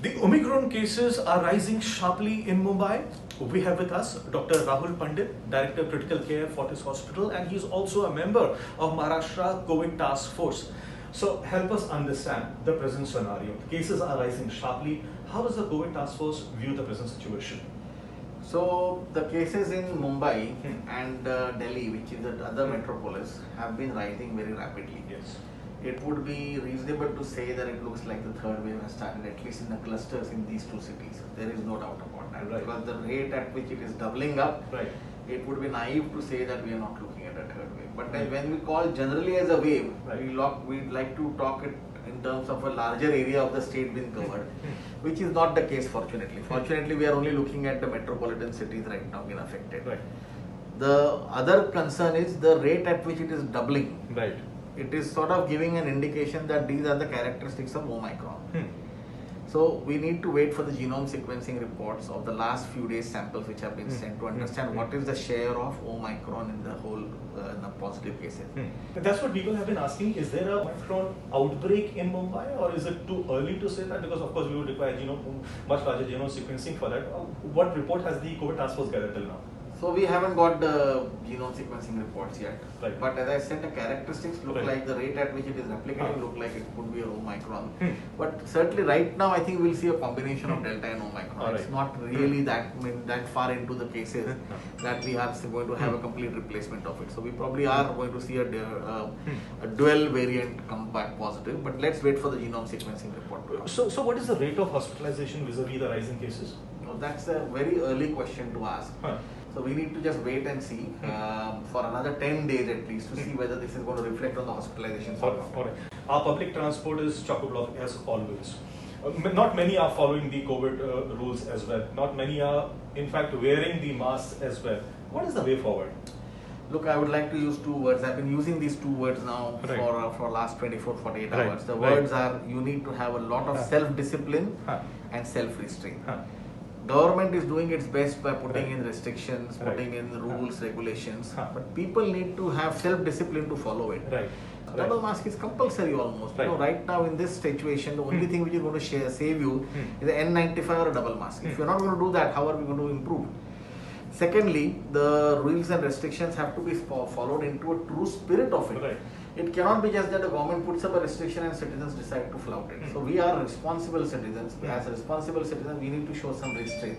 The Omicron cases are rising sharply in Mumbai. We have with us Dr. Rahul Pandit, Director of Critical Care, Fortis Hospital, and he is also a member of Maharashtra COVID Task Force. So help us understand the present scenario. Cases are rising sharply. How does the COVID Task Force view the present situation? So the cases in Mumbai and Delhi, which is the other metropolis, have been rising very rapidly. Yes. It would be reasonable to say that it looks like the third wave has started, at least in the clusters in these two cities. There is no doubt about that. Right. Because the rate at which it is doubling up, Right. it would be naive to say that we are not looking at a third wave. But Right. when we call generally as a wave, Right. we'd like to talk it in terms of a larger area of the state being covered, which is not the case fortunately. Fortunately, we are only looking at the metropolitan cities right now being affected. Right. The other concern is the rate at which it is doubling. Right. It is sort of giving an indication that these are the characteristics of Omicron. So we need to wait for the genome sequencing reports of the last few days samples which have been sent to understand what is the share of Omicron in the whole the positive cases. That's what people have been asking. Is there a Omicron outbreak in Mumbai, or is it too early to say that? Because of course we would require much larger genome sequencing for that. What report has the COVID task force gathered till now? So we haven't got the genome sequencing reports yet. Right. But as I said, the characteristics look Right. like the rate at which it is replicating look like it could be a Omicron. Hmm. But certainly right now I think we'll see a combination of Delta and Omicron. All It's right. not really that far into the cases that we are going to have a complete replacement of it. So we probably are going to see a dual variant come back positive. But let's wait for the genome sequencing report to come. So what is the rate of hospitalization vis-a-vis the rising cases? No, that's a very early question to ask. So we need to just wait and see for another 10 days at least to see whether this is going to reflect on the hospitalizations or not. All right. Our public transport is chock-a-block as always. Not many are following the COVID rules as well. Not many are, in fact, wearing the masks as well. What is the way forward? Look, I would like to use two words. I've been using these two words now Right. for last 24, 48 Right. hours. The Right. words are you need to have a lot of self-discipline and self-restraint. Government is doing its best by putting Right. in restrictions, Right. putting in rules, regulations, Huh. but people need to have self-discipline to follow it. Right. Double mask is compulsory almost. Right. Right now in this situation, the only thing which is going to save you is the N95 or a double mask. If you're not going to do that, how are we going to improve? Secondly, the rules and restrictions have to be followed into a true spirit of it. Right. It cannot be just that the government puts up a restriction and citizens decide to flout it. So we are responsible citizens. As a responsible citizen, we need to show some restraint.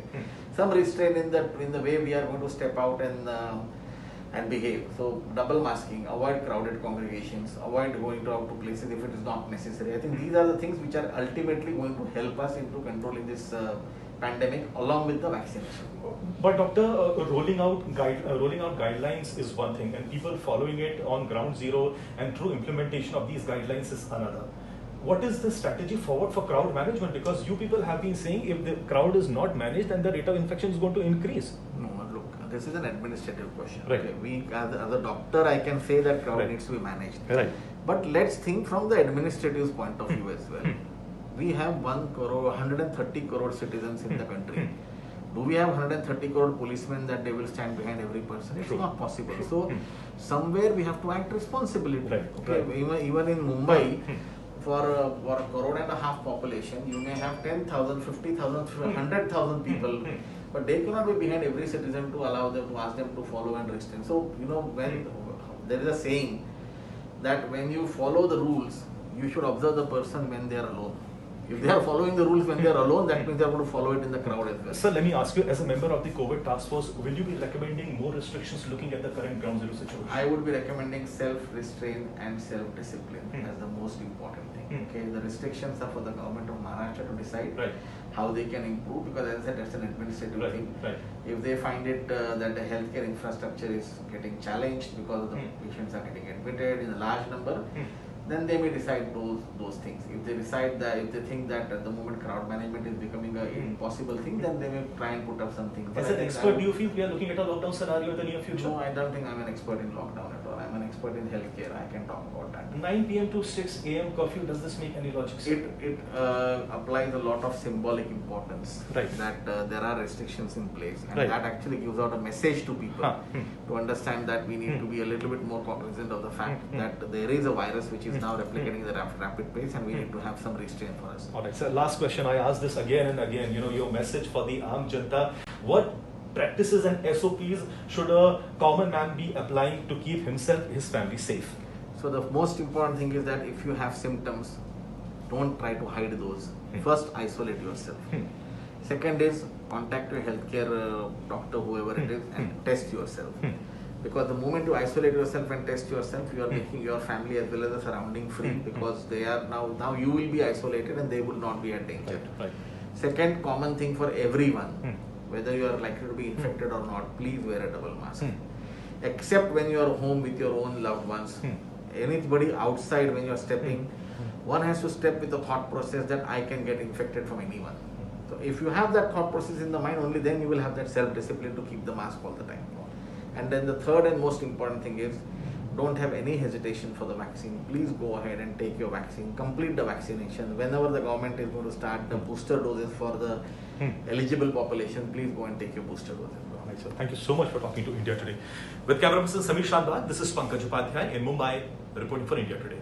Some restraint in the way we are going to step out and behave. So double masking, avoid crowded congregations, avoid going out to places if it is not necessary. I think these are the things which are ultimately going to help us into controlling this pandemic along with the vaccination. But doctor, rolling out guidelines is one thing, and people following it on ground zero and through implementation of these guidelines is another. What is the strategy forward for crowd management? Because you people have been saying if the crowd is not managed, then the rate of infection is going to increase. No, look, this is an administrative question. Right. Okay, we, as a doctor, I can say that crowd Right. needs to be managed. Right. But let's think from the administrative point of view as well. We have 130 crore citizens in the country. Do we have 130 crore policemen that they will stand behind every person? It's True. not possible. So somewhere we have to act responsibly. Right. Okay, Right. even in Mumbai, for a crore and a half population, you may have 10,000, 50,000, 100,000 people, but they cannot be behind every citizen to allow them, to ask them to follow and restrain. So, when there is a saying that when you follow the rules, you should observe the person when they are alone. If they are following the rules when they are alone, that means they are going to follow it in the crowd as well. Sir, let me ask you, as a member of the COVID task force, will you be recommending more restrictions looking at the current ground zero situation? I would be recommending self-restraint and self-discipline as the most important thing. Okay, the restrictions are for the government of Maharashtra to decide Right. how they can improve, because as I said, that's an administrative Right. thing. Right. If they find it that the healthcare infrastructure is getting challenged because the patients are getting admitted in a large number, then they may decide those things. If they decide that, if they think that at the moment crowd management is becoming an impossible thing, then they may try and put up something. As an expert, do you feel we are looking at a lockdown scenario in the near future? No, I don't think I'm an expert in lockdown at all. or I'm an expert in healthcare, I can talk about that. 9 p.m. to 6 a.m. curfew, does this make any logic? It applies a lot of symbolic importance. Right. That there are restrictions in place, and Right. that actually gives out a message to people to understand that we need Hmm. to be a little bit more cognizant of the fact that there is a virus which is now replicating at a rapid pace, and we need to have some restraint for us. All right, so last question. I ask this again and again. Your message for the Aam Janta. What practices and SOPs should a common man be applying to keep himself, his family safe? So the most important thing is that if you have symptoms, don't try to hide those. First, isolate yourself. Second is contact your healthcare doctor, whoever it is, and test yourself. Because the moment you isolate yourself and test yourself, you are making your family as well as the surrounding free, because they are now you will be isolated and they will not be at danger. Right. Second common thing for everyone, whether you are likely to be infected or not, please wear a double mask. Except when you are home with your own loved ones. Anybody outside, when you are stepping, one has to step with the thought process that I can get infected from anyone. So if you have that thought process in the mind, only then you will have that self-discipline to keep the mask all the time. And then the third and most important thing is, don't have any hesitation for the vaccine. Please go ahead and take your vaccine, complete the vaccination. Whenever the government is going to start the booster doses for the eligible population, please go and take your booster doses. All right, sir. Thank you so much for talking to India Today. With camera person Samir Shandwar, this is Pankaj Upadhyay in Mumbai, reporting for India Today.